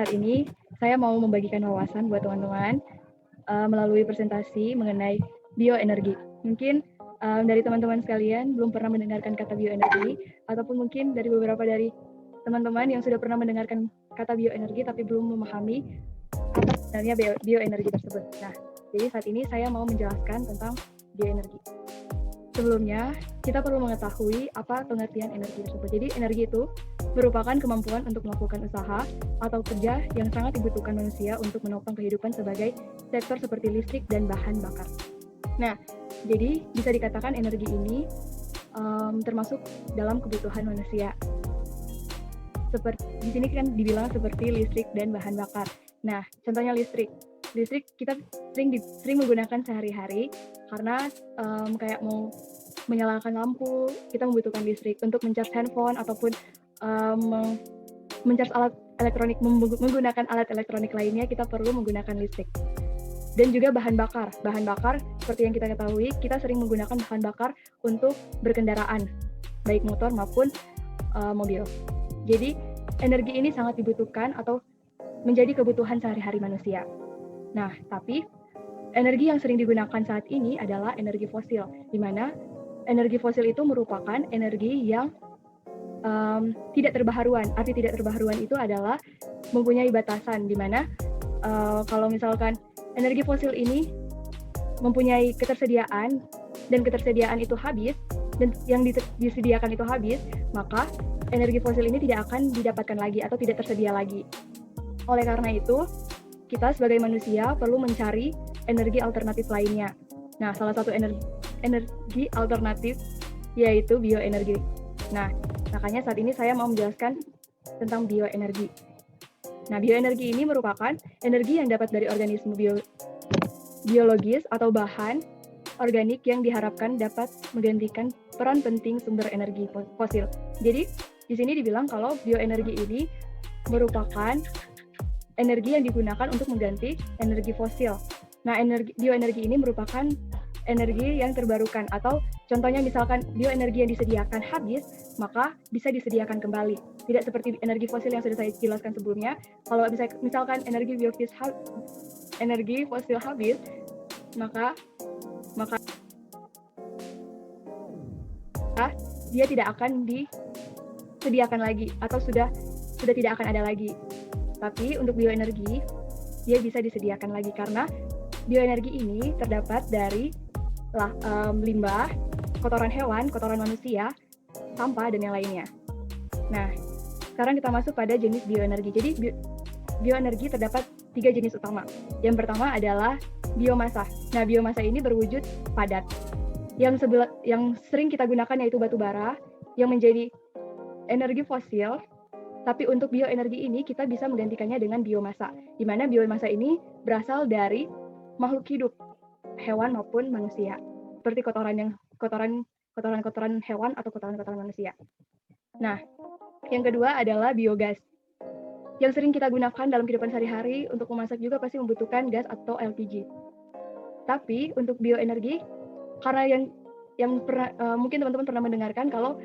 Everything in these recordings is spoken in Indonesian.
saat ini saya mau membagikan wawasan buat teman-teman melalui presentasi mengenai bioenergi. Mungkin dari teman-teman sekalian belum pernah mendengarkan kata bioenergi, ataupun mungkin dari beberapa dari teman-teman yang sudah pernah mendengarkan kata bioenergi tapi belum memahami apa sebenarnya bioenergi tersebut. Nah, jadi saat ini saya mau menjelaskan tentang bioenergi. Sebelumnya, kita perlu mengetahui apa pengertian energi tersebut. Jadi, energi itu merupakan kemampuan untuk melakukan usaha atau kerja yang sangat dibutuhkan manusia untuk menopang kehidupan sebagai sektor seperti listrik dan bahan bakar. Nah, jadi bisa dikatakan energi ini termasuk dalam kebutuhan manusia. Seperti di sini kan dibilang seperti listrik dan bahan bakar. Nah, contohnya listrik. Listrik kita sering menggunakan sehari-hari karena kayak mau menyalakan lampu, kita membutuhkan listrik untuk mencas handphone ataupun mencas alat elektronik, menggunakan alat elektronik lainnya, kita perlu menggunakan listrik. Dan juga bahan bakar. Bahan bakar seperti yang kita ketahui, kita sering menggunakan bahan bakar untuk berkendaraan, baik motor maupun mobil. Jadi energi ini sangat dibutuhkan atau menjadi kebutuhan sehari-hari manusia. Nah, tapi energi yang sering digunakan saat ini adalah energi fosil, di mana energi fosil itu merupakan energi yang tidak terbaharuan. Arti tidak terbaharuan itu adalah mempunyai batasan, di mana kalau misalkan energi fosil ini mempunyai ketersediaan dan ketersediaan itu habis, dan yang disediakan itu habis, maka energi fosil ini tidak akan didapatkan lagi atau tidak tersedia lagi. Oleh karena itu, kita sebagai manusia perlu mencari energi alternatif lainnya. Nah, salah satu energi alternatif yaitu bioenergi. Nah, makanya saat ini saya mau menjelaskan tentang bioenergi. Nah, bioenergi ini merupakan energi yang dapat dari organisme biologis atau bahan organik yang diharapkan dapat menggantikan peran penting sumber energi fosil. Jadi, di sini dibilang kalau bioenergi ini merupakan energi yang digunakan untuk mengganti energi fosil. Nah, bioenergi ini merupakan energi yang terbarukan, atau contohnya misalkan bioenergi yang disediakan habis, maka bisa disediakan kembali. Tidak seperti energi fosil yang sudah saya jelaskan sebelumnya. Kalau misalkan energi fosil habis, maka dia tidak akan disediakan lagi atau sudah tidak akan ada lagi. Tapi untuk bioenergi, dia bisa disediakan lagi karena bioenergi ini terdapat dari limbah, kotoran hewan, kotoran manusia, sampah, dan yang lainnya. Nah, sekarang kita masuk pada jenis bioenergi. Jadi, bioenergi terdapat 3 jenis utama. Yang pertama adalah biomasa. Nah, biomasa ini berwujud padat. Yang sering kita gunakan yaitu batu bara, yang menjadi energi fosil. Tapi untuk bioenergi ini kita bisa menggantikannya dengan biomasa, di mana biomasa ini berasal dari makhluk hidup, hewan maupun manusia, seperti kotoran hewan atau kotoran manusia. Nah, yang kedua adalah biogas, yang sering kita gunakan dalam kehidupan sehari-hari. Untuk memasak juga pasti membutuhkan gas atau LPG. Tapi untuk bioenergi, karena mungkin teman-teman pernah mendengarkan kalau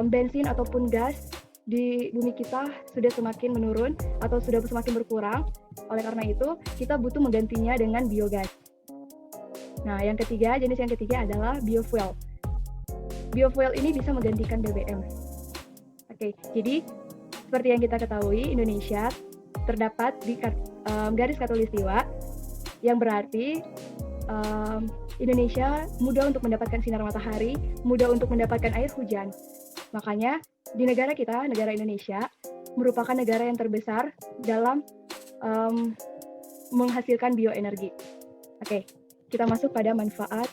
bensin ataupun gas di bumi kita sudah semakin menurun atau sudah semakin berkurang. Oleh karena itu, kita butuh menggantinya dengan biogas. Nah, jenis yang ketiga adalah biofuel. Biofuel ini bisa menggantikan BBM. Oke, jadi seperti yang kita ketahui, Indonesia terdapat di garis khatulistiwa, yang berarti Indonesia mudah untuk mendapatkan sinar matahari, mudah untuk mendapatkan air hujan. Makanya di negara kita, negara Indonesia, merupakan negara yang terbesar dalam menghasilkan bioenergi. Oke, kita masuk pada manfaat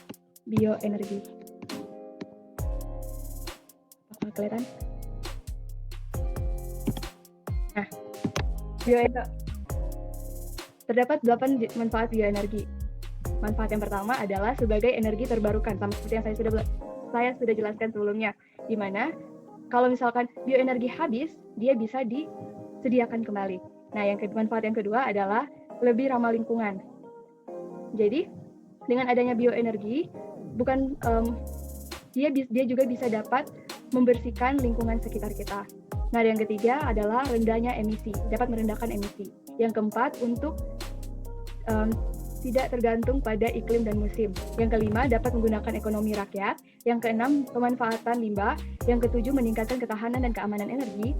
bioenergi. Apa kelihatan? Nah, terdapat 8 manfaat bioenergi. Manfaat yang pertama adalah sebagai energi terbarukan, sama seperti yang saya sudah jelaskan sebelumnya, di mana kalau misalkan bioenergi habis, dia bisa disediakan kembali. Nah, manfaat yang kedua adalah lebih ramah lingkungan. Jadi, dengan adanya bioenergi, dia juga bisa dapat membersihkan lingkungan sekitar kita. Nah, yang ketiga adalah rendahnya emisi, dapat merendahkan emisi. Yang keempat, untuk tidak tergantung pada iklim dan musim. Yang kelima, dapat menggunakan ekonomi rakyat. Yang keenam, pemanfaatan limbah. Yang ketujuh, meningkatkan ketahanan dan keamanan energi,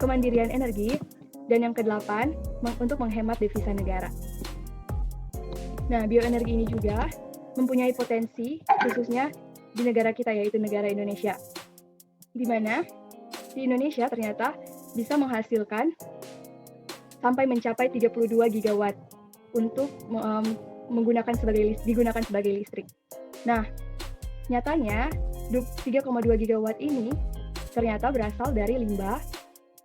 kemandirian energi. Dan yang kedelapan, untuk menghemat devisa negara. Nah, bioenergi ini juga mempunyai potensi, khususnya di negara kita, yaitu negara Indonesia. Di mana di Indonesia ternyata bisa menghasilkan sampai mencapai 32 gigawatt untuk digunakan sebagai listrik. Nah, nyatanya 3,2 gigawatt ini ternyata berasal dari limbah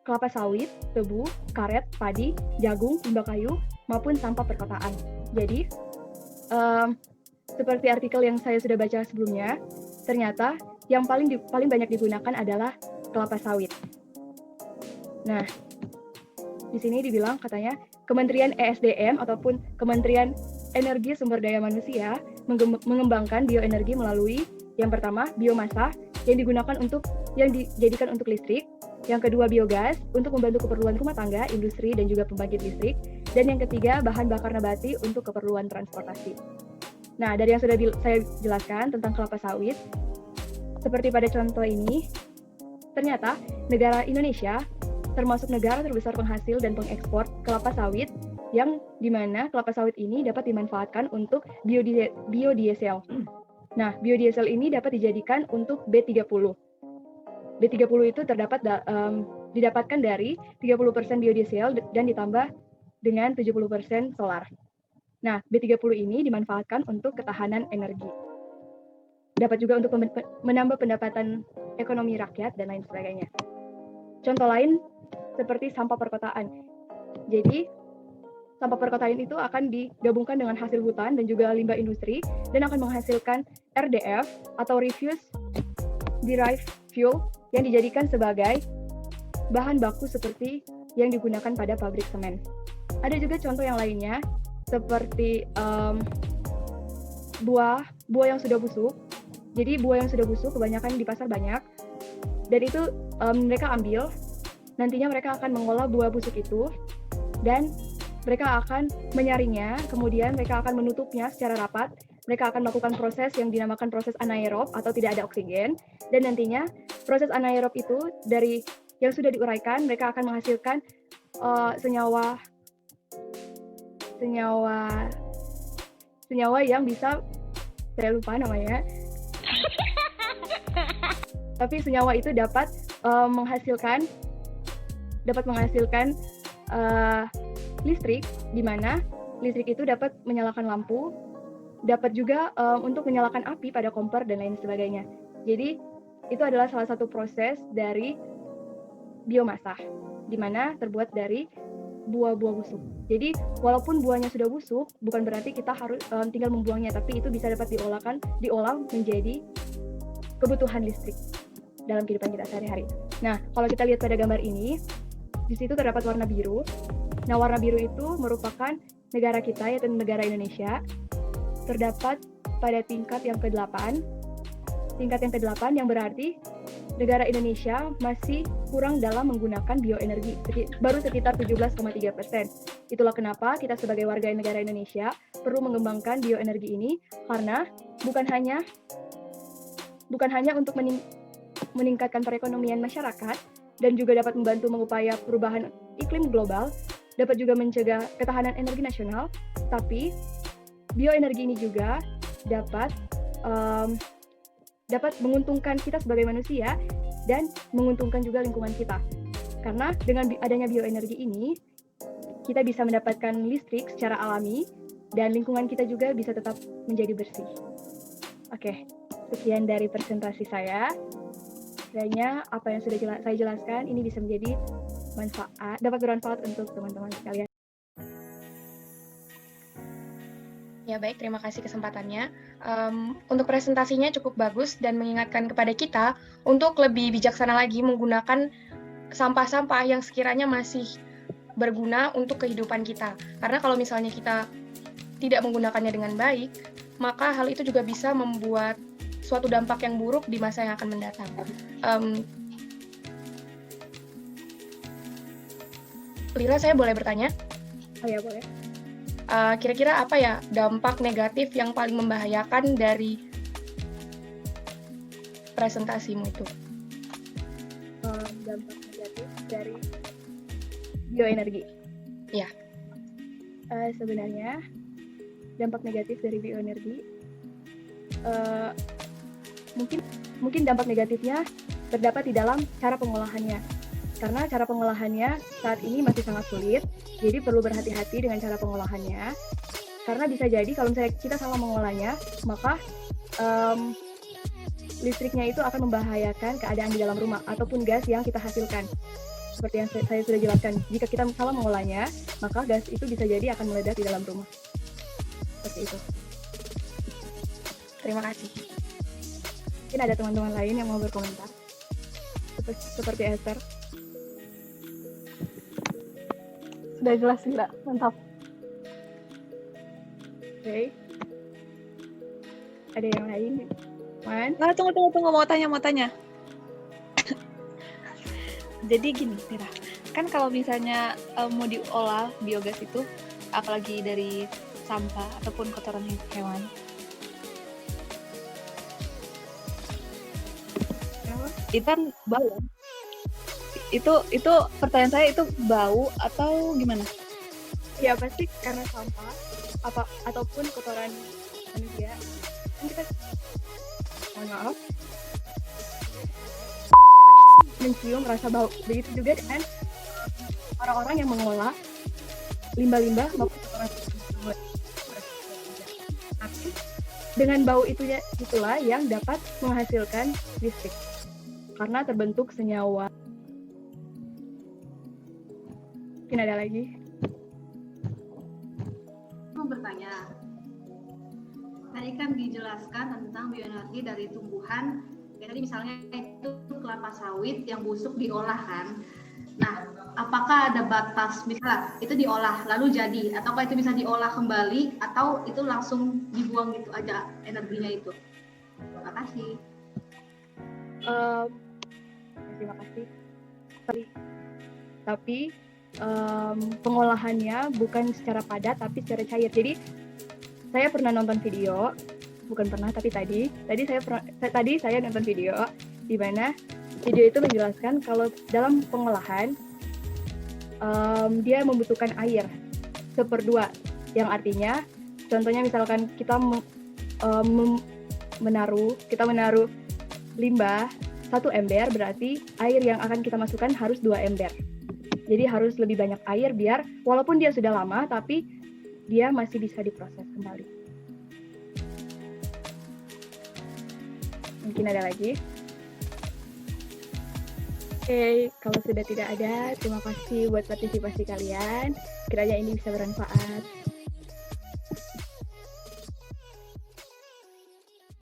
kelapa sawit, tebu, karet, padi, jagung, limbah kayu, maupun sampah perkotaan. Jadi, seperti artikel yang saya sudah baca sebelumnya, ternyata yang paling banyak digunakan adalah kelapa sawit. Nah, di sini dibilang katanya Kementerian ESDM ataupun Kementerian Energi Sumber Daya Manusia mengembangkan bioenergi melalui yang pertama biomasa yang dijadikan untuk listrik, yang kedua biogas untuk membantu keperluan rumah tangga, industri dan juga pembangkit listrik, dan yang ketiga bahan bakar nabati untuk keperluan transportasi. Nah, dari yang sudah saya jelaskan tentang kelapa sawit, seperti pada contoh ini, ternyata negara Indonesia termasuk negara terbesar penghasil dan pengekspor kelapa sawit, yang dimana kelapa sawit ini dapat dimanfaatkan untuk biodiesel. Nah, biodiesel ini dapat dijadikan untuk B30. B30 itu didapatkan dari 30% biodiesel dan ditambah dengan 70% solar. Nah, B30 ini dimanfaatkan untuk ketahanan energi. Dapat juga untuk menambah pendapatan ekonomi rakyat dan lain sebagainya. Contoh lain seperti sampah perkotaan. Jadi, sampah perkotaan itu akan digabungkan dengan hasil hutan dan juga limbah industri dan akan menghasilkan RDF atau Refuse Derived Fuel yang dijadikan sebagai bahan baku seperti yang digunakan pada pabrik semen. Ada juga contoh yang lainnya seperti buah yang sudah busuk. Jadi buah yang sudah busuk kebanyakan di pasar banyak, dan itu mereka ambil, nantinya mereka akan mengolah buah busuk itu, dan mereka akan menyaringnya, kemudian mereka akan menutupnya secara rapat, mereka akan melakukan proses yang dinamakan proses anaerob atau tidak ada oksigen, dan nantinya proses anaerob itu dari yang sudah diuraikan, mereka akan menghasilkan senyawa yang bisa, saya lupa namanya, tapi senyawa itu dapat menghasilkan listrik, di mana listrik itu dapat menyalakan lampu, dapat juga untuk menyalakan api pada kompor dan lain sebagainya. Jadi itu adalah salah satu proses dari biomasa, di mana terbuat dari buah-buah busuk. Jadi walaupun buahnya sudah busuk, bukan berarti kita harus tinggal membuangnya, tapi itu bisa dapat diolah menjadi kebutuhan listrik dalam kehidupan kita sehari-hari. Nah, kalau kita lihat pada gambar ini, di situ terdapat warna biru. Nah, warna biru itu merupakan negara kita, yaitu negara Indonesia, terdapat pada tingkat yang ke-8. Tingkat yang ke-8 yang berarti negara Indonesia masih kurang dalam menggunakan bioenergi, baru sekitar 17,3%. Itulah kenapa kita sebagai warga negara Indonesia perlu mengembangkan bioenergi ini, karena bukan hanya untuk meningkatkan perekonomian masyarakat dan juga dapat membantu mengupaya perubahan iklim global, dapat juga mencegah ketahanan energi nasional, tapi bioenergi ini juga dapat menguntungkan kita sebagai manusia dan menguntungkan juga lingkungan kita. Karena dengan adanya bioenergi ini, kita bisa mendapatkan listrik secara alami dan lingkungan kita juga bisa tetap menjadi bersih. Oke, sekian dari presentasi saya. Kiranya apa yang sudah saya jelaskan ini bisa dapat bermanfaat untuk teman-teman sekalian. Ya baik, terima kasih kesempatannya. Untuk presentasinya cukup bagus dan mengingatkan kepada kita untuk lebih bijaksana lagi menggunakan sampah-sampah yang sekiranya masih berguna untuk kehidupan kita. Karena kalau misalnya kita tidak menggunakannya dengan baik, maka hal itu juga bisa membuat suatu dampak yang buruk di masa yang akan mendatang. Lira, saya boleh bertanya? Oh ya, boleh. Kira-kira apa ya dampak negatif yang paling membahayakan dari presentasimu itu? Dampak negatif dari bioenergi. Iya. Sebenarnya dampak negatif dari bioenergi mungkin dampak negatifnya terdapat di dalam cara pengolahannya. Karena cara pengolahannya saat ini masih sangat sulit, jadi perlu berhati-hati dengan cara pengolahannya. Karena bisa jadi kalau misalnya kita salah mengolahnya, maka listriknya itu akan membahayakan keadaan di dalam rumah ataupun gas yang kita hasilkan. Seperti yang saya sudah jelaskan, jika kita salah mengolahnya, maka gas itu bisa jadi akan meledak di dalam rumah. Seperti itu. Terima kasih. Mungkin ada teman-teman lain yang mau berkomentar. Seperti Esther. Sudah jelas, Lira. Mantap. Oke. Ada yang lain? Man? Nah, tunggu. Mau tanya. Jadi gini, Lira. Kan kalau misalnya mau diolah biogas itu, apalagi dari sampah ataupun kotoran hewan, itu kan bau. Itu pertanyaan saya, itu bau atau gimana? Ya pasti karena sampah ataupun kotoran manusia. Kan kita mohon maaf mencium rasa bau. Begitu juga dengan orang-orang yang mengolah limbah-limbah maupun kotoran tersebut. Tapi dengan bau itulah yang dapat menghasilkan listrik. Karena terbentuk senyawa. Mungkin ada lagi? Mau bertanya. Tadi kan dijelaskan tentang bioenergi dari tumbuhan. Ya, tadi misalnya itu kelapa sawit yang busuk diolah kan. Nah, apakah ada batas misalnya itu diolah lalu jadi, ataukah itu bisa diolah kembali atau itu langsung dibuang gitu aja energinya itu? Terima kasih. Terima kasih. Tapi pengolahannya bukan secara padat tapi secara cair. Jadi saya pernah nonton video, bukan pernah tapi tadi saya nonton video di mana video itu menjelaskan kalau dalam pengolahan dia membutuhkan air 1/2, yang artinya contohnya misalkan kita menaruh limbah 1 ember, berarti air yang akan kita masukkan harus 2 ember. Jadi harus lebih banyak air biar walaupun dia sudah lama tapi dia masih bisa diproses kembali. Mungkin ada lagi? Oke, kalau sudah tidak ada, terima kasih buat partisipasi kalian. Kiranya ini bisa bermanfaat.